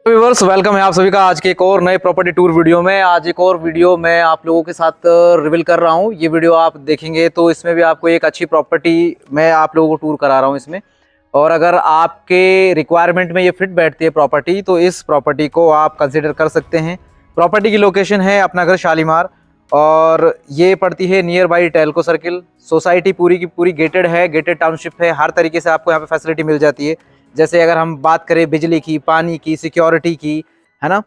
Viewers, welcome है आप सभी का आज के एक और नए प्रॉपर्टी टूर वीडियो में। आज एक और वीडियो मैं आप लोगों के साथ रिवील कर रहा हूं। ये वीडियो आप देखेंगे तो इसमें भी आपको एक अच्छी प्रॉपर्टी मैं आप लोगों को टूर करा रहा हूं इसमें। और अगर आपके रिक्वायरमेंट में ये फिट बैठती है प्रॉपर्टी तो इस प्रॉपर्टी को आप कंसिडर कर सकते हैं। प्रॉपर्टी की लोकेशन है अपना घर शालीमार और ये पड़ती है near by Telco circle. Society पूरी की पूरी गेटेड है, गेटेड टाउनशिप है। हर तरीके से आपको यहाँ पे फैसिलिटी मिल जाती है। जैसे अगर हम बात करें बिजली की, पानी की, सिक्योरिटी की, है ना।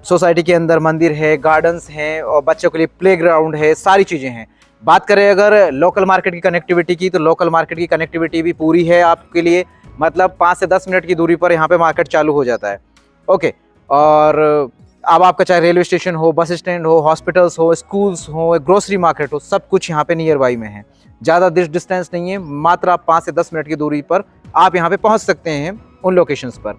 सोसाइटी के अंदर मंदिर है, गार्डन्स हैं और बच्चों के लिए प्लेग्राउंड है, सारी चीज़ें हैं। बात करें अगर लोकल मार्केट की कनेक्टिविटी की तो लोकल मार्केट की कनेक्टिविटी भी पूरी है आपके लिए। मतलब 5 से 10 मिनट की दूरी पर यहाँ पे मार्केट चालू हो जाता है। ओके। और अब आपका चाहे रेलवे स्टेशन हो, बस स्टैंड हो, हॉस्पिटल्स हो, स्कूल्स हो, ग्रोसरी मार्केट हो, सब कुछ यहाँ पे नियर बाई में है। ज़्यादा डिस्टेंस नहीं है, मात्र आप 5 से 10 मिनट की दूरी पर आप यहाँ पे पहुँच सकते हैं उन लोकेशंस पर।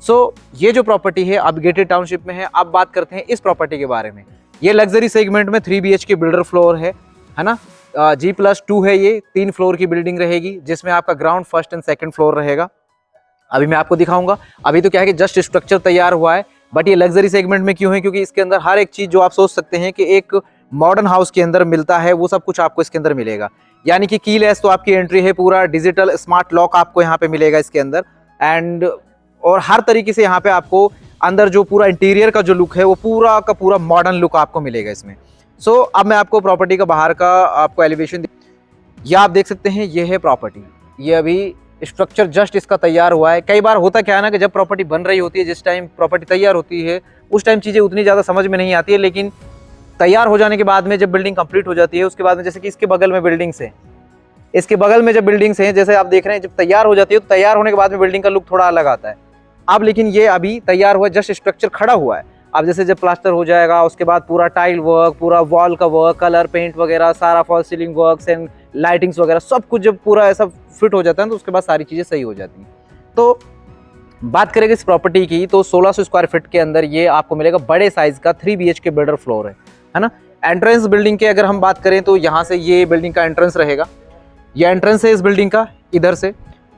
सो ये जो प्रॉपर्टी है अब गेटेड टाउनशिप में है। अब बात करते हैं इस प्रॉपर्टी के बारे में। ये लग्जरी सेगमेंट में 3 BHK बिल्डर फ्लोर है ना। G+2 है, ये 3 फ्लोर की बिल्डिंग रहेगी जिसमें आपका ground, first and second floor रहेगा। अभी मैं आपको दिखाऊंगा। अभी तो क्या है कि जस्ट स्ट्रक्चर तैयार हुआ है, बट ये लग्जरी सेगमेंट में क्यों है, क्योंकि इसके अंदर हर एक चीज़ जो आप सोच सकते हैं कि एक मॉडर्न हाउस के अंदर मिलता है वो सब कुछ आपको इसके अंदर मिलेगा। यानी कि कीलेस तो आपकी एंट्री है, पूरा डिजिटल स्मार्ट लॉक आपको यहाँ पे मिलेगा इसके अंदर। एंड और हर तरीके से यहाँ पे आपको अंदर जो पूरा इंटीरियर का जो लुक है वो पूरा का पूरा मॉडर्न लुक आपको मिलेगा इसमें। सो अब मैं आपको प्रॉपर्टी का बाहर का आपको एलिवेशन, ये आप देख सकते हैं, ये है प्रॉपर्टी। ये अभी स्ट्रक्चर जस्ट इसका तैयार हुआ है। कई बार होता क्या है ना कि जब प्रॉपर्टी बन रही होती है, जिस टाइम प्रॉपर्टी तैयार होती है उस टाइम चीज़ें उतनी ज़्यादा समझ में नहीं आती है, लेकिन तैयार हो जाने के बाद में जब बिल्डिंग कंप्लीट हो जाती है उसके बाद में, जैसे कि इसके बगल में बिल्डिंग्स हैं, इसके बगल में जब बिल्डिंग्स हैं जैसे आप देख रहे हैं, जब तैयार हो जाती है तो तैयार होने के बाद में बिल्डिंग का लुक थोड़ा अलग आता है। अब लेकिन ये अभी तैयार हुआ, जस्ट स्ट्रक्चर खड़ा हुआ है। अब जैसे जब प्लास्टर हो जाएगा उसके बाद पूरा टाइल वर्क, पूरा वॉल का वर्क, कलर पेंट वगैरह, सारा fall ceiling works and lightings वगैरह सब कुछ जब पूरा ऐसा फिट हो जाता है तो उसके बाद सारी चीज़ें सही हो जाती हैं। तो बात करेंगे इस प्रॉपर्टी की तो 1600 स्क्वायर फीट के अंदर ये आपको मिलेगा। बड़े साइज का 3 BHK बिल्डर फ्लोर है ना। एंट्रेंस बिल्डिंग के अगर हम बात करें तो यहाँ से ये बिल्डिंग का एंट्रेंस रहेगा। ये एंट्रेंस है इस बिल्डिंग का इधर से।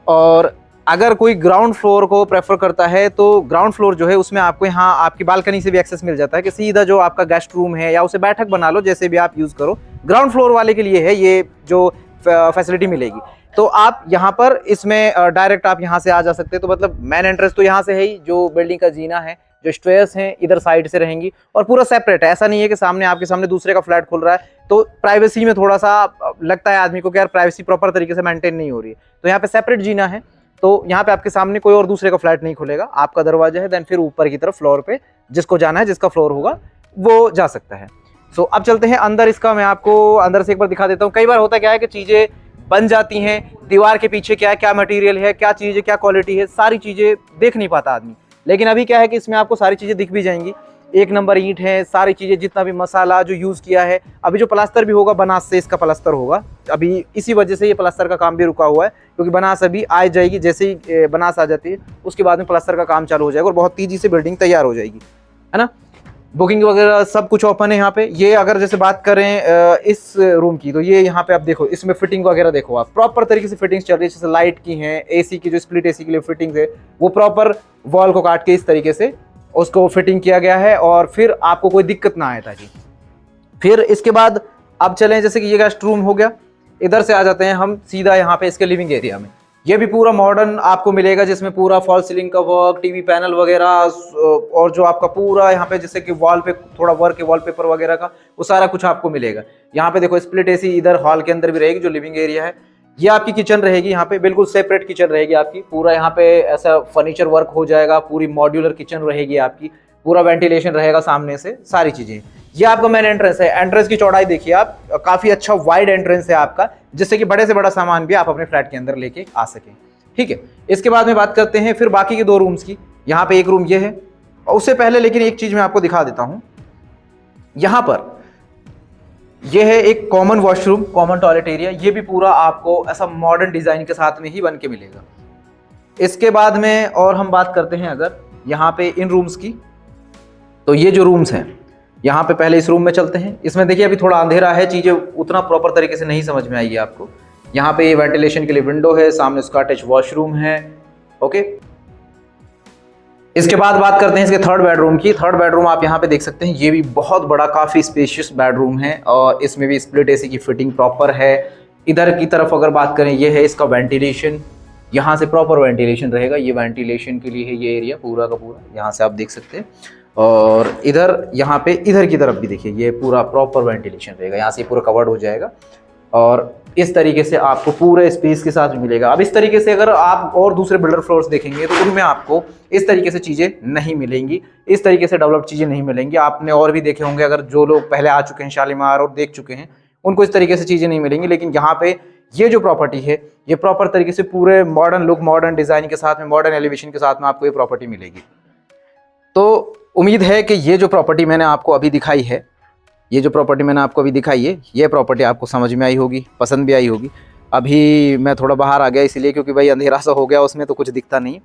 और अगर कोई ग्राउंड फ्लोर को प्रेफर करता है तो ग्राउंड फ्लोर जो है उसमें आपको यहाँ आपकी बालकनी से भी एक्सेस मिल जाता है कि सीधा जो आपका गेस्ट रूम है या उसे बैठक बना लो, जैसे भी आप यूज़ करो, ग्राउंड फ्लोर वाले के लिए है ये जो फैसिलिटी मिलेगी। तो आप यहाँ पर इसमें डायरेक्ट आप यहाँ से आ जा सकते हैं। तो मतलब मेन एंट्रेंस तो यहाँ से है ही, जो बिल्डिंग का जीना है, जो स्टेयर्स हैं इधर साइड से रहेंगी और पूरा सेपरेट है। ऐसा नहीं है कि सामने आपके सामने दूसरे का फ्लैट खुल रहा है तो प्राइवेसी में थोड़ा सा लगता है आदमी को कि यार प्राइवेसी प्रॉपर तरीके से मेंटेन नहीं हो रही है। तो यहाँ पे सेपरेट जीना है, तो यहाँ पे आपके सामने कोई और दूसरे का फ्लैट नहीं खुलेगा, आपका दरवाजा है। देन फिर ऊपर की तरफ फ्लोर पे जिसको जाना है, जिसका फ्लोर होगा वो जा सकता है। सो अब चलते हैं अंदर। इसका मैं आपको अंदर से एक बार दिखा देता हूँ। कई बार होता क्या है कि चीज़ें बन जाती हैं, दीवार के पीछे क्या है, क्या मटेरियल है, क्या चीज़ है, क्या क्वालिटी है, सारी चीज़ें देख नहीं पाता आदमी। लेकिन अभी क्या है कि इसमें आपको सारी चीज़ें दिख भी जाएंगी। एक नंबर ईंट है, सारी चीज़ें, जितना भी मसाला जो यूज़ किया है। अभी जो प्लास्टर भी होगा बनास से इसका प्लास्टर होगा। अभी इसी वजह से ये प्लास्टर का काम भी रुका हुआ है, क्योंकि बनास अभी आ जाएगी। जैसे ही बनास आ जाती है उसके बाद में प्लास्टर का काम चालू हो जाएगा और बहुत तेज़ी से बिल्डिंग तैयार हो जाएगी, है ना। बुकिंग वगैरह सब कुछ ओपन है यहाँ पे। ये अगर जैसे बात करें इस रूम की तो ये यहाँ पे आप देखो, इसमें फिटिंग वगैरह देखो, आप प्रॉपर तरीके से फिटिंग्स चल रही है। जैसे लाइट की हैं, AC की जो स्प्लिट AC के लिए फिटिंग्स है वो प्रॉपर वॉल को काट के इस तरीके से उसको फिटिंग किया गया है और फिर आपको कोई दिक्कत ना आए ताकि। फिर इसके बाद अब चलें, जैसे कि ये गेस्ट रूम हो गया, इधर से आ जाते हैं हम सीधा यहाँ पे इसके लिविंग एरिया में। ये भी पूरा मॉडर्न आपको मिलेगा, जिसमें पूरा फॉल सीलिंग का वर्क, टीवी पैनल वगैरह और जो आपका पूरा यहाँ पे जैसे कि वॉल पे थोड़ा वर्क है, वॉलपेपर वगैरह का, वो सारा कुछ आपको मिलेगा। यहाँ पे देखो स्प्लिट AC इधर हॉल के अंदर भी रहेगी, जो लिविंग एरिया है। ये आपकी किचन रहेगी, यहाँ पे बिल्कुल सेपरेट किचन रहेगी आपकी। पूरा यहाँ पे ऐसा फर्नीचर वर्क हो जाएगा, पूरी मॉड्यूलर किचन रहेगी आपकी, पूरा वेंटिलेशन रहेगा सामने से, सारी चीजें। ये आपका मेन एंट्रेंस है। एंट्रेंस की चौड़ाई देखिए आप, काफी अच्छा वाइड एंट्रेंस है आपका, जिससे कि बड़े से बड़ा सामान भी आप अपने फ्लैट के अंदर लेके आ सकें। ठीक है, इसके बाद में बात करते हैं फिर बाकी के 2 रूम्स की। यहाँ पे एक रूम ये है, और उससे पहले लेकिन एक चीज मैं आपको दिखा देता हूं। यहाँ पर ये है एक common washroom, common toilet area. ये भी पूरा आपको ऐसा मॉडर्न डिजाइन के साथ में ही बन के मिलेगा। इसके बाद में और हम बात करते हैं अगर यहाँ पे इन रूम्स की, तो ये जो रूम्स हैं यहाँ पे पहले इस रूम में चलते हैं। इसमें देखिए अभी थोड़ा अंधेरा है, चीज़ें उतना प्रॉपर तरीके से नहीं समझ में आएगी आपको। यहाँ पे ये वेंटिलेशन के लिए विंडो है, सामने उसका अटैच वॉशरूम है। ओके, इसके बाद बात करते हैं इसके थर्ड बेडरूम की। थर्ड बेडरूम आप यहाँ पे देख सकते हैं, ये भी बहुत बड़ा काफ़ी स्पेशियस बेडरूम है और इसमें भी स्प्लिट एसी की फिटिंग प्रॉपर है। इधर की तरफ अगर बात करें, ये है इसका वेंटिलेशन, यहाँ से प्रॉपर वेंटिलेशन रहेगा। ये वेंटिलेशन के लिए है ये एरिया पूरा का पूरा, यहाँ से आप देख सकते हैं। और इधर यहाँ पे इधर की तरफ भी देखिए, ये पूरा प्रॉपर वेंटिलेशन रहेगा, यहाँ से पूरा कवर्ड हो जाएगा और इस तरीके से आपको पूरे स्पेस के साथ मिलेगा। अब इस तरीके से अगर आप और दूसरे बिल्डर फ्लोर्स देखेंगे तो उनमें आपको इस तरीके से चीज़ें नहीं मिलेंगी, इस तरीके से डेवलप चीज़ें नहीं मिलेंगी। आपने और भी देखे होंगे, अगर जो लोग पहले आ चुके हैं शालीमार और देख चुके हैं, उनको इस तरीके से चीज़ें नहीं मिलेंगी। लेकिन यहाँ पे ये जो प्रॉपर्टी है, ये प्रॉपर तरीके से पूरे मॉडर्न लुक, मॉडर्न डिज़ाइन के साथ में, मॉडर्न एलिवेशन के साथ में आपको ये प्रॉपर्टी मिलेगी। तो उम्मीद है कि ये जो प्रॉपर्टी मैंने आपको अभी दिखाई है, ये जो प्रॉपर्टी मैंने आपको अभी दिखाई है, ये प्रॉपर्टी आपको समझ में आई होगी, पसंद भी आई होगी। अभी मैं थोड़ा बाहर आ गया इसलिए, क्योंकि भाई अंधेरा सा हो गया, उसमें तो कुछ दिखता नहीं।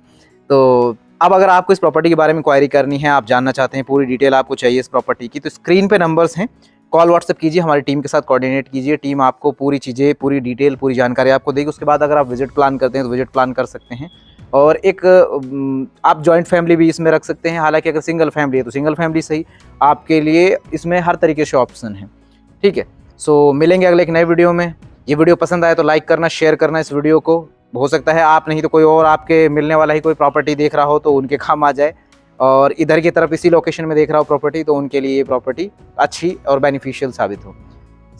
तो अब अगर आपको इस प्रॉपर्टी के बारे में क्वायरी करनी है, आप जानना चाहते हैं, पूरी डिटेल आपको चाहिए इस प्रॉपर्टी की, तो स्क्रीन पे नंबर्स हैं, कॉल व्हाट्सएप कीजिए, हमारी टीम के साथ कोऑर्डिनेट कीजिए। टीम आपको पूरी चीज़ें, पूरी डिटेल, पूरी जानकारी आपको देगी। उसके बाद अगर आप विजिट प्लान करते हैं तो विजिट प्लान कर सकते हैं। और एक आप जॉइंट फैमिली भी इसमें रख सकते हैं। हालांकि अगर सिंगल फैमिली है तो सिंगल फैमिली सही, आपके लिए इसमें हर तरीके से ऑप्शन है। ठीक है, सो मिलेंगे अगले एक नए वीडियो में। ये वीडियो पसंद आए तो लाइक करना, शेयर करना इस वीडियो को। हो सकता है आप नहीं तो कोई और आपके मिलने वाला ही कोई प्रॉपर्टी देख रहा हो तो उनके काम आ जाए, और इधर की तरफ इसी लोकेशन में देख रहा हो प्रॉपर्टी, तो उनके लिए ये प्रॉपर्टी अच्छी और बेनिफिशियल साबित हो।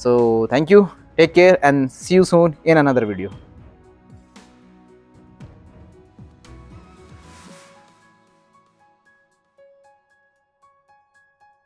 So thank you, take care and see you soon in another video.